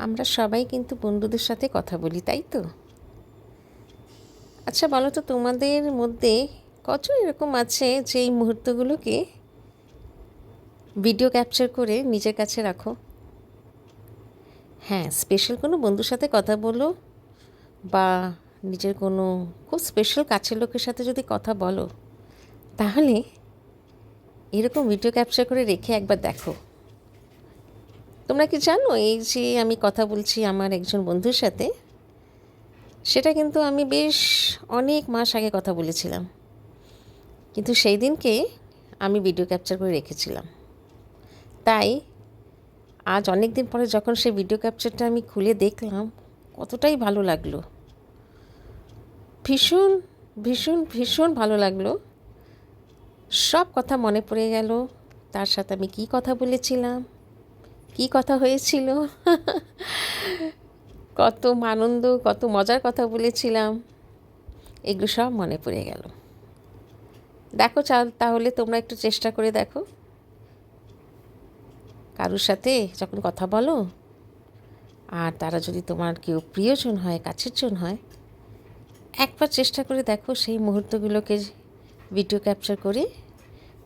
আমরা সবাই কিন্তু বন্ধুদের সাথে কথা বলি, তাই তো? আচ্ছা বলো তো, তোমাদের মধ্যে কজন এরকম আছে যে এই মুহূর্তগুলোকে ভিডিও ক্যাপচার করে নিজের কাছে রাখো? হ্যাঁ, স্পেশাল কোনো বন্ধুর সাথে কথা বলো বা নিজের কোনো খুব স্পেশাল কাছের লোকের সাথে যদি কথা বলো, তাহলে এরকম ভিডিও ক্যাপচার করে রেখে একবার দেখো। তোমরা কি জানো, এই যে আমি কথা বলছি আমার একজন বন্ধুর সাথে, সেটা কিন্তু আমি বেশ অনেক মাস আগে কথা বলেছিলাম, কিন্তু সেই দিনকে আমি ভিডিও ক্যাপচার করে রেখেছিলাম। তাই আজ অনেক দিন পরে যখন সেই ভিডিও ক্যাপচারটা আমি খুলে দেখলাম, কতটাই ভালো লাগলো। ভীষণ ভীষণ ভীষণ ভালো লাগলো। সব কথা মনে পড়ে গেল। তার সাথে আমি কী কথা বলেছিলাম, কী কথা হয়েছিল, কত আনন্দ, কত মজার কথা বলেছিলাম, এগুলো সব মনে পড়ে গেল। দেখো তাহলে তোমরা একটু চেষ্টা করে দেখো, কারোর সাথে যখন কথা বলো আর তারা যদি তোমার কেউ প্রিয়জন হয়, কাছের জন হয়, একবার চেষ্টা করে দেখো সেই মুহূর্তগুলোকে ভিডিও ক্যাপচার করে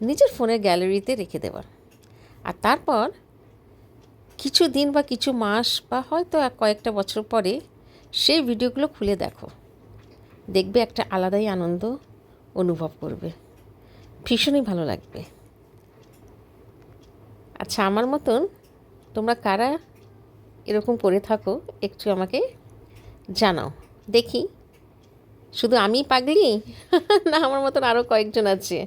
নিজের ফোনের গ্যালারিতে রেখে দেওয়া। আর তারপর কিছু দিন বা কিছু মাস বা হয়তো কয়েকটা বছর পরে সেই ভিডিওগুলো খুলে দেখো, দেখবে একটা আলাদাই আনন্দ অনুভব করবে, ভীষণই ভালো লাগবে। আচ্ছা, আমার মতন তোমরা কারা এরকম করে থাকো একটু আমাকে জানাও দেখি। শুধু আমি পাগলি না আমার মতন আরও কয়েকজন আছে?